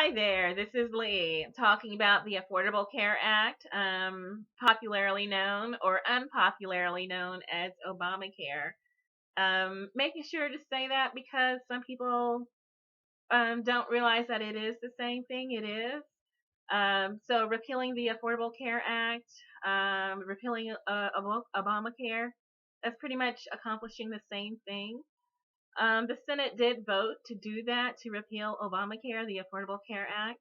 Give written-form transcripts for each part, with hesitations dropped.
Hi there, this is Lee talking about the Affordable Care Act, popularly known or unpopularly known as Obamacare. Making sure to say that because some people don't realize that it is the same thing. It is. So, repealing the Affordable Care Act, repealing Obamacare, that's pretty much accomplishing the same thing. The Senate did vote to do that, to repeal Obamacare, the Affordable Care Act,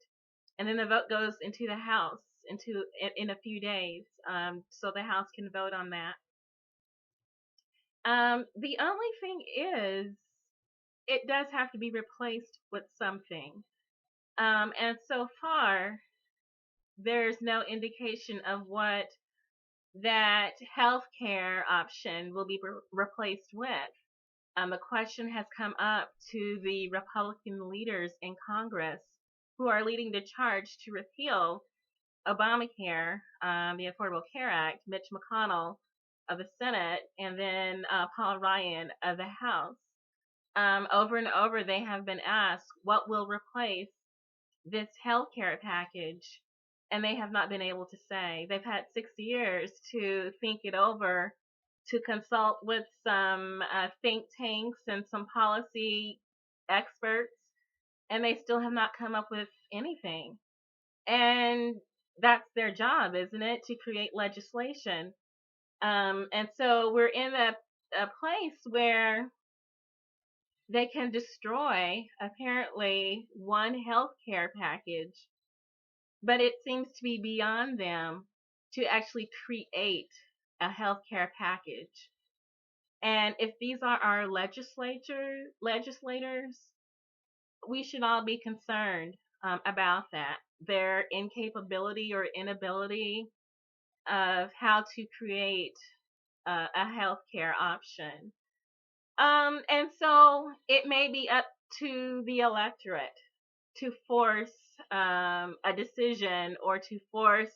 and then the vote goes into the House in a few days, so the House can vote on that. The only thing is, it does have to be replaced with something, and so far there's no indication of what that health care option will be replaced with. The question has come up to the Republican leaders in Congress who are leading the charge to repeal Obamacare, the Affordable Care Act, Mitch McConnell of the Senate, and then Paul Ryan of the House. Over and over, they have been asked what will replace this health care package, and they have not been able to say. They've had 6 years to think it over, to consult with some think tanks and some policy experts, and they still have not come up with anything. And that's their job, isn't it, to create legislation? And so we're in a place where they can destroy apparently one health care package, but it seems to be beyond them to actually create a health care package. And if these are our legislators, we should all be concerned about that. Their incapability or inability of how to create a healthcare option. And so it may be up to the electorate to force a decision or to force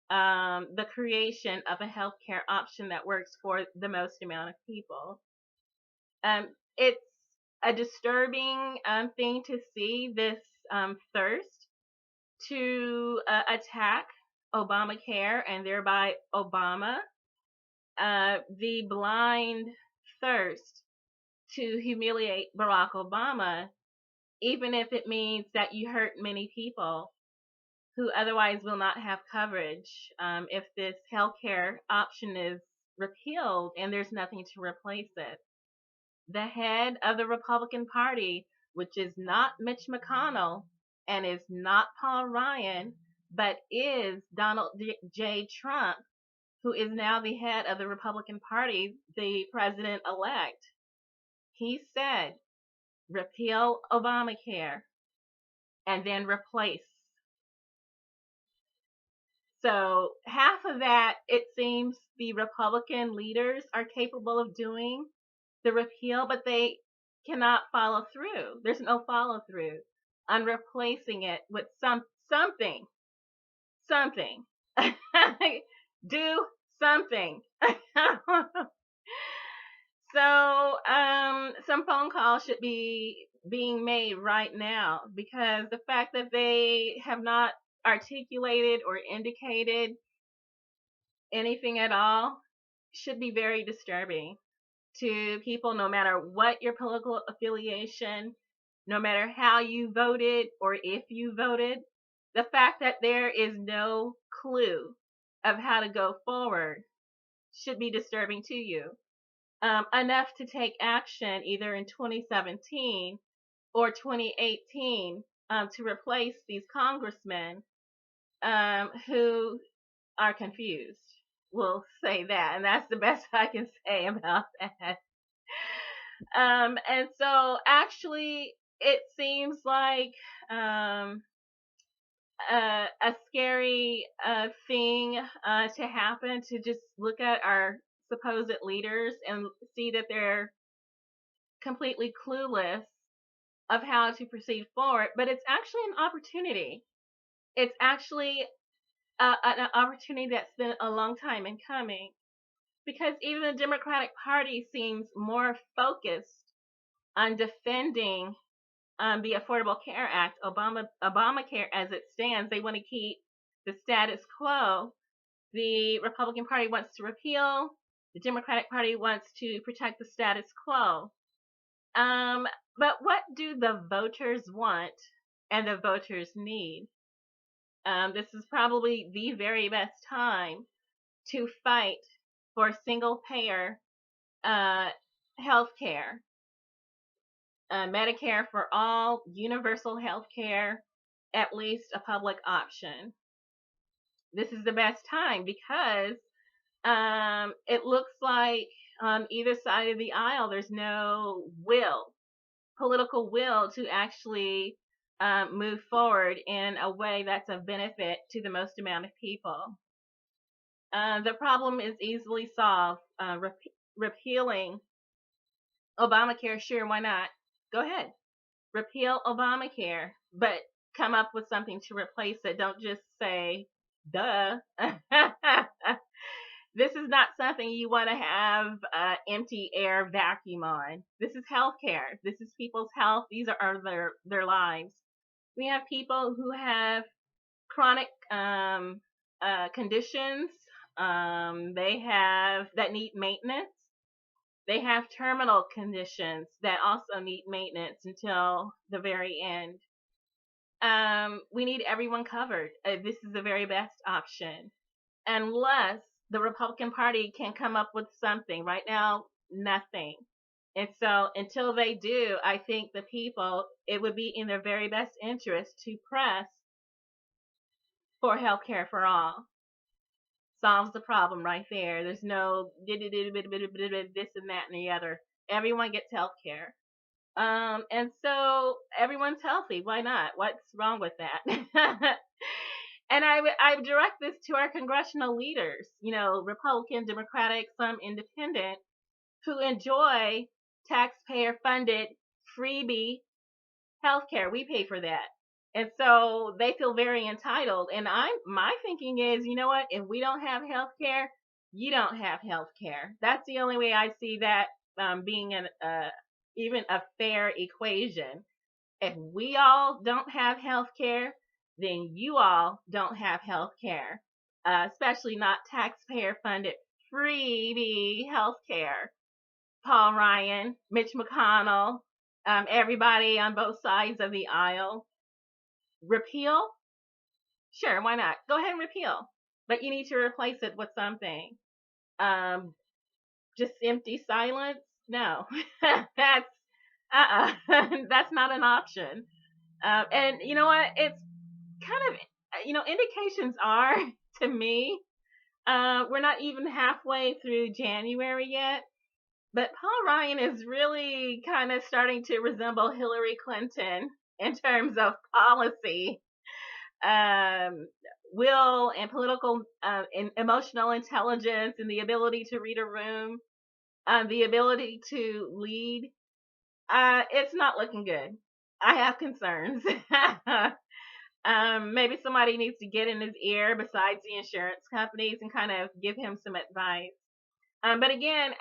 the creation of a healthcare option that works for the most amount of people. It's a disturbing thing to see this thirst to attack Obamacare and thereby Obama, the blind thirst to humiliate Barack Obama, even if it means that you hurt many people who otherwise will not have coverage if this healthcare option is repealed and there's nothing to replace it. The head of the Republican Party, which is not Mitch McConnell and is not Paul Ryan, but is Donald J. Trump, who is now the head of the Republican Party, the president elect. He said, repeal Obamacare and then replace. So half of that, it seems the Republican leaders are capable of doing, the repeal, but they cannot follow through. There's no follow through on replacing it with something. Do something. So some phone calls should be being made right now, because the fact that they have not articulated or indicated anything at all should be very disturbing to people, no matter what your political affiliation, no matter how you voted or if you voted. The fact that there is no clue of how to go forward should be disturbing to you. Enough to take action either in 2017 or 2018 to replace these congressmen who are confused. We'll say that, and that's the best I can say about that. And so, actually, it seems like a scary thing to happen, to just look at our supposed leaders and see that they're completely clueless of how to proceed forward. But it's actually an opportunity. It's actually an opportunity that's been a long time in coming, because even the Democratic Party seems more focused on defending the Affordable Care Act, Obamacare as it stands, they want to keep the status quo. The Republican Party wants to repeal. The Democratic Party wants to protect the status quo. But what do the voters want and the voters need? This is probably the very best time to fight for single payer health care, Medicare for all, universal health care, at least a public option. This is the best time because it looks like on either side of the aisle there's no political will to actually move forward in a way that's of benefit to the most amount of people. The problem is easily solved. Repealing Obamacare, sure, why not? Go ahead. Repeal Obamacare, but come up with something to replace it. Don't just say, duh. This is not something you want to have empty air vacuum on. This is healthcare. This is people's health. These are their lives. We have people who have chronic conditions. They have that need maintenance. They have terminal conditions that also need maintenance until the very end. We need everyone covered. This is the very best option. Unless the Republican Party can come up with something. Right now, nothing. And so until they do, I think the people, it would be in their very best interest to press for health care for all. Solves the problem right there. There's no this and that and the other. Everyone gets health care. And so everyone's healthy. Why not? What's wrong with that? And I direct this to our congressional leaders, Republican, Democratic, some independent, who enjoy taxpayer-funded freebie healthcare. We pay for that. And so they feel very entitled. And my thinking is, you know what? If we don't have healthcare, you don't have healthcare. That's the only way I see that being even a fair equation. If we all don't have healthcare, then you all don't have health care, especially not taxpayer-funded freebie health care. Paul Ryan, Mitch McConnell, everybody on both sides of the aisle. Repeal? Sure, why not? Go ahead and repeal. But you need to replace it with something. Just empty silence? No. That's that's not an option. And you know what? It's kind of, indications are to me, we're not even halfway through January yet, but Paul Ryan is really kind of starting to resemble Hillary Clinton in terms of policy, will and political and emotional intelligence and the ability to read a room, the ability to lead. It's not looking good. I have concerns. Maybe somebody needs to get in his ear besides the insurance companies and kind of give him some advice. But again,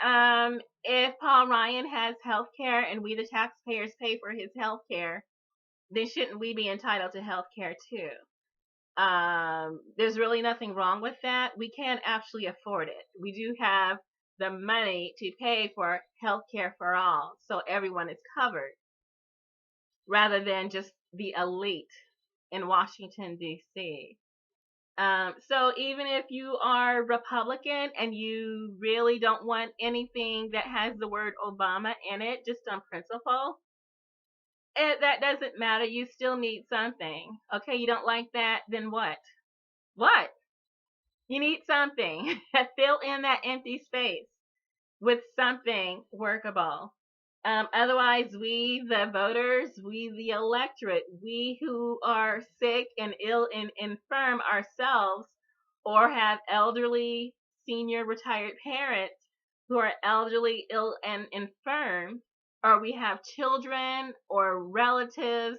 if Paul Ryan has health care and we the taxpayers pay for his health care, then shouldn't we be entitled to health care too? There's really nothing wrong with that. We can actually afford it. We do have the money to pay for health care for all, so everyone is covered, rather than just the elite in Washington, D.C. So even if you are Republican and you really don't want anything that has the word Obama in it, just on principle, that doesn't matter. You still need something. Okay, you don't like that, then what? What? You need something. Fill in that empty space with something workable. Otherwise, we, the voters, we, the electorate, we who are sick and ill and infirm ourselves, or have elderly, senior, retired parents who are elderly, ill, and infirm, or we have children or relatives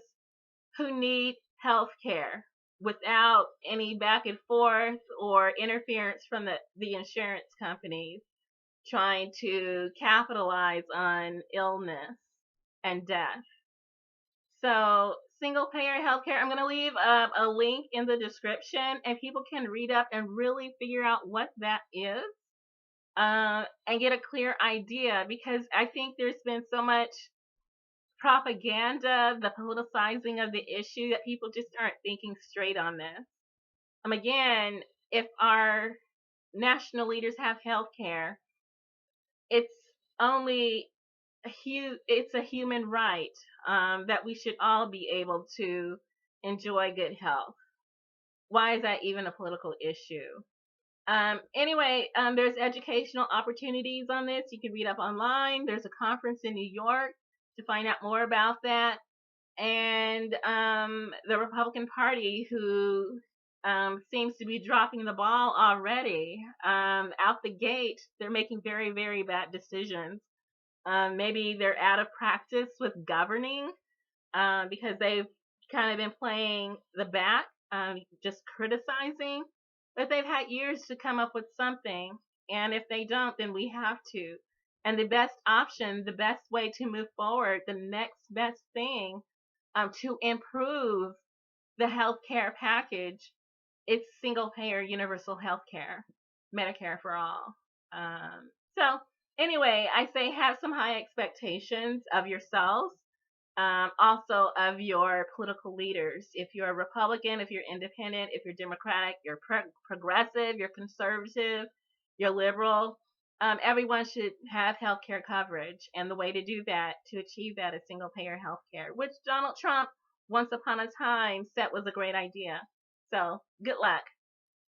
who need health care without any back and forth or interference from the insurance companies trying to capitalize on illness and death. So, single payer healthcare, I'm going to leave a link in the description, and people can read up and really figure out what that is, and get a clear idea, because I think there's been so much propaganda, the politicizing of the issue, that people just aren't thinking straight on this. Again, if our national leaders have health care, it's only it's a human right, that we should all be able to enjoy good health. Why is that even a political issue? Anyway, there's educational opportunities on this. You can read up online. There's a conference in New York to find out more about that. And the Republican Party, who seems to be dropping the ball already, out the gate, they're making very, very bad decisions. Maybe they're out of practice with governing, because they've kind of been playing the back, just criticizing. But they've had years to come up with something. And if they don't, then we have to. And the best option, the best way to move forward, the next best thing, to improve the healthcare package, it's single payer universal healthcare, Medicare for all. So anyway, I say have some high expectations of yourselves, also of your political leaders. If you're a Republican, if you're independent, if you're Democratic, you're progressive, you're conservative, you're liberal, everyone should have health care coverage. And the way to do that, to achieve that, is single payer health care, which Donald Trump, once upon a time, said was a great idea. So good luck.